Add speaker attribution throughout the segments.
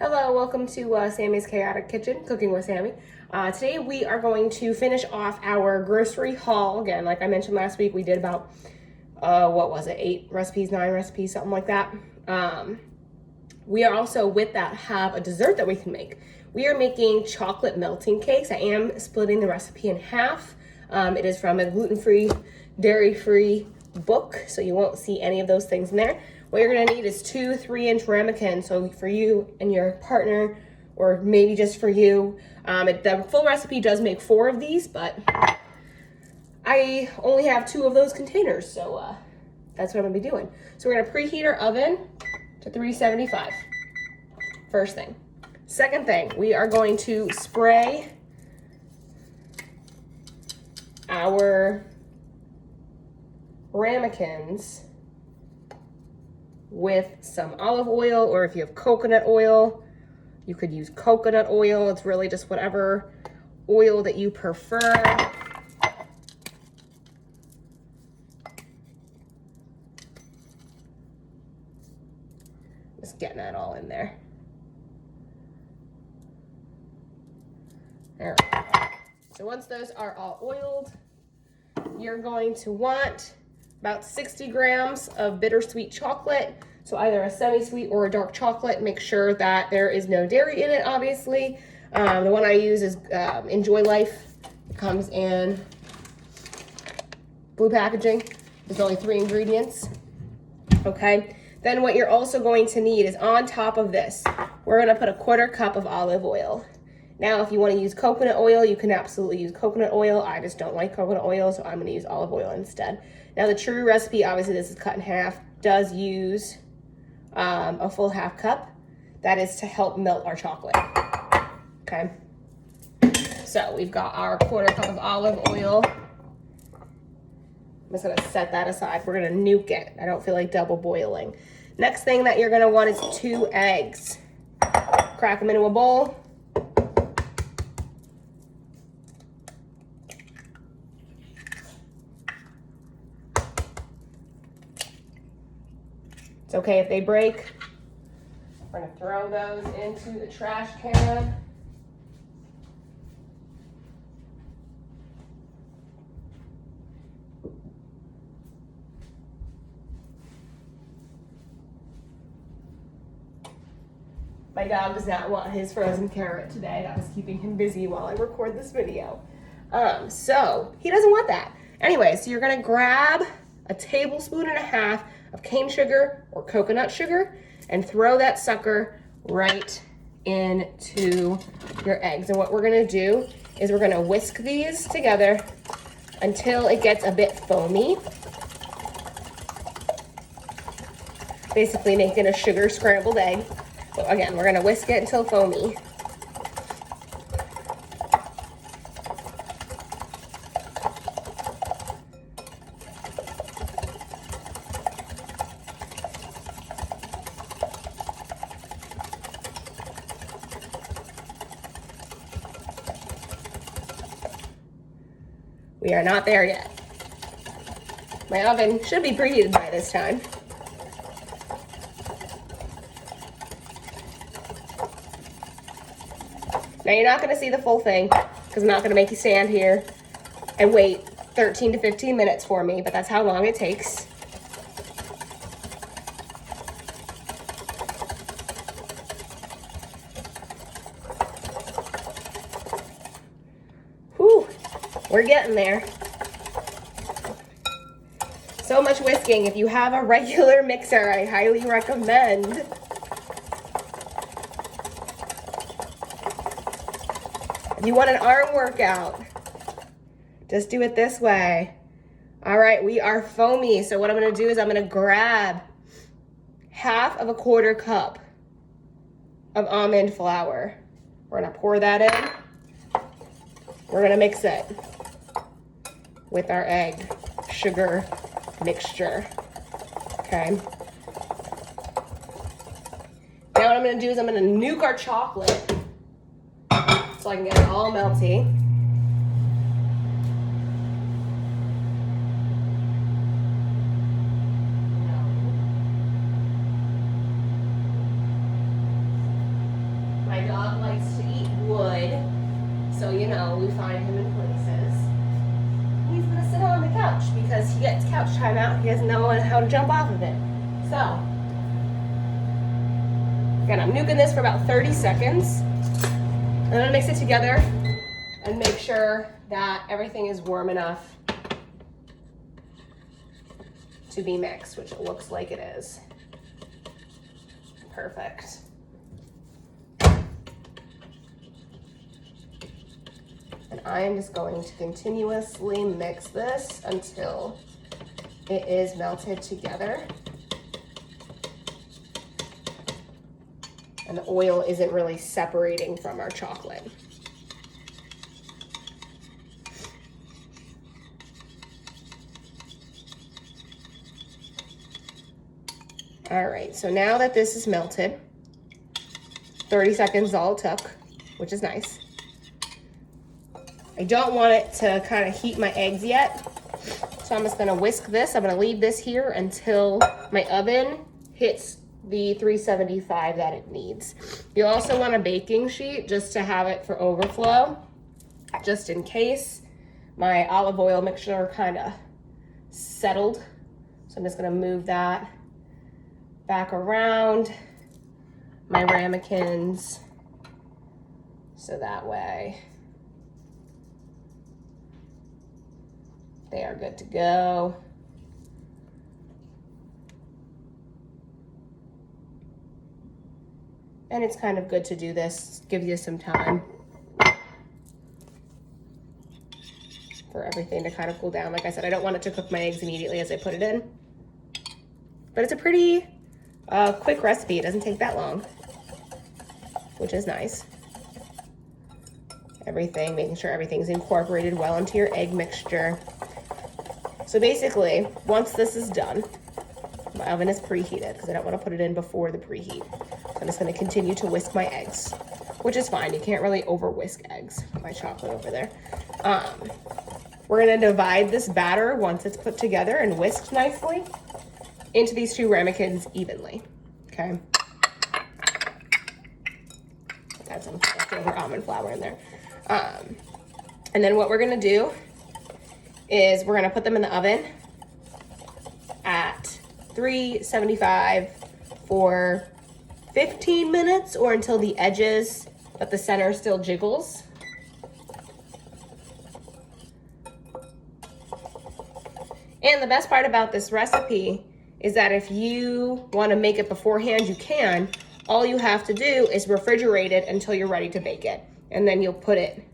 Speaker 1: Hello, welcome to Sammy's Chaotic Kitchen, Cooking with Sammy. Today we are going to finish off our grocery haul. Again, like I mentioned last week, we did about, 8 recipes, 9 recipes, something like that. We are also, with that, have a dessert that we can make. We are making chocolate melting cakes. I am splitting the recipe in half. It is from a gluten-free, dairy-free book, so you won't see any of those things in there. What you're gonna need is 2 3-inch ramekins, so for you and your partner, or maybe just for you. The full recipe does make 4 of these, but I only have 2 of those containers, so that's what I'm gonna be doing. So we're gonna preheat our oven to 375, first thing. Second thing, we are going to spray our ramekins with some olive oil, or if you have coconut oil, you could use coconut oil. It's really just whatever oil that you prefer. Just getting that all in there. All right. So once those are all oiled, you're going to want about 60 grams of bittersweet chocolate. So either a semi-sweet or a dark chocolate. Make sure that there is no dairy in it, obviously. The one I use is Enjoy Life. It comes in blue packaging. There's only 3 ingredients. Okay. Then what you're also going to need is, on top of this, we're gonna put a 1/4 cup of olive oil. Now, if you want to use coconut oil, you can absolutely use coconut oil. I just don't like coconut oil, so I'm going to use olive oil instead. Now, the true recipe, obviously this is cut in half, does use a full 1/2 cup. That is to help melt our chocolate. Okay. So we've got our 1/4 cup of olive oil. I'm just going to set that aside. We're going to nuke it. I don't feel like double boiling. Next thing that you're going to want is 2 eggs. Crack them into a bowl. It's okay if they break. We're gonna throw those into the trash can. My dog does not want his frozen carrot today. That was keeping him busy while I record this video. So he doesn't want that. Anyway, so you're gonna grab a 1.5 tablespoons of cane sugar or coconut sugar and throw that sucker right into your eggs. And what we're gonna do is we're gonna whisk these together until it gets a bit foamy. Basically making a sugar scrambled egg. So again, we're gonna whisk it until foamy. We are not there yet. My oven should be preheated by this time. Now you're not gonna see the full thing because I'm not gonna make you stand here and wait 13 to 15 minutes for me, but that's how long it takes. Whew. We're getting there. So much whisking. If you have a regular mixer, I highly recommend. If you want an arm workout, just do it this way. All right, we are foamy. So what I'm gonna do is I'm gonna grab 1/2 cup of almond flour. We're gonna pour that in. We're gonna mix it with our egg sugar mixture. Okay. Now what I'm gonna do is I'm gonna nuke our chocolate so I can get it all melty. we find him in places. He's gonna sit on the couch because he gets couch time out. He doesn't know how to jump off of it. So, again, I'm nuking this for about 30 seconds. I'm gonna mix it together and make sure that everything is warm enough to be mixed, which it looks like it is. Perfect. And I am just going to continuously mix this until it is melted together. And the oil isn't really separating from our chocolate. All right, so now that this is melted, 30 seconds all it took, which is nice. I don't want it to kind of heat my eggs yet, so I'm just gonna whisk this. I'm gonna leave this here until my oven hits the 375 that it needs. You also want a baking sheet just to have it for overflow, just in case. My olive oil mixture kind of settled, so I'm just gonna move that back around my ramekins so that way they are good to go. And it's kind of good to do this, give you some time for everything to kind of cool down. Like I said, I don't want it to cook my eggs immediately as I put it in, but it's a pretty quick recipe. It doesn't take that long, which is nice. Everything, making sure everything's incorporated well into your egg mixture. So basically, once this is done, my oven is preheated because I don't want to put it in before the preheat. So I'm just going to continue to whisk my eggs, which is fine. You can't really over whisk eggs. My chocolate over there. We're going to divide this batter once it's put together and whisked nicely into these two ramekins evenly. Okay. Add some leftover almond flour in there. And then what we're going to do is we're going to put them in the oven at 375 for 15 minutes or until the edges, but the center still jiggles. And the best part about this recipe is that if you want to make it beforehand, you can. All you have to do is refrigerate it until you're ready to bake it. And then you'll put it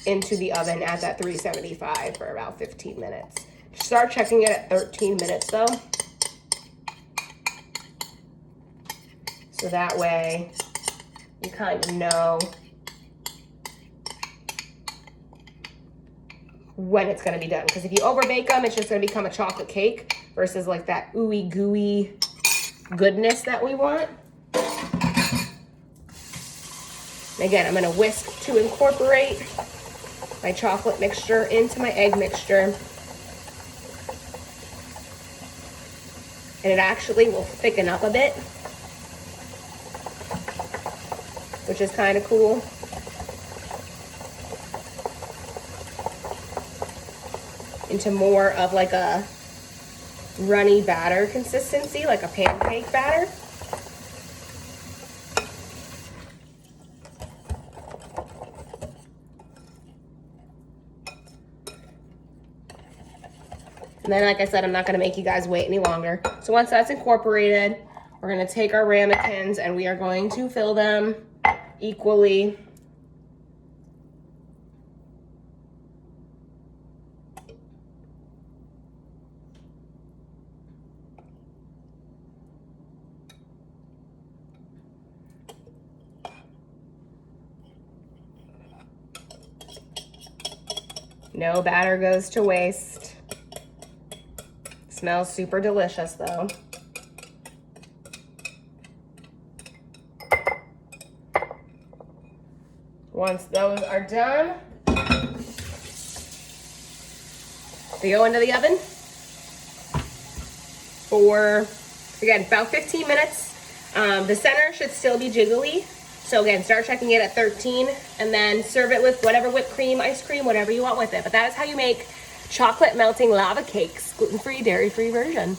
Speaker 1: into the oven at that 375 for about 15 minutes. Start checking it at 13 minutes though. So that way you kind of know when it's going to be done. Because if you overbake them, it's just going to become a chocolate cake versus like that ooey gooey goodness that we want. And again, I'm going to whisk to incorporate my chocolate mixture into my egg mixture. And it actually will thicken up a bit, which is kind of cool. Into more of like a runny batter consistency, like a pancake batter. And then, like I said, I'm not going to make you guys wait any longer. So once that's incorporated, we're going to take our ramekins and we are going to fill them equally. No batter goes to waste. Smells super delicious though. Once those are done, they go into the oven for, again, about 15 minutes. The center should still be jiggly, So again, start checking it at 13 and then serve it with whatever whipped cream, ice cream, whatever you want with it. But that is how you make chocolate melting lava cakes, gluten-free, dairy-free version.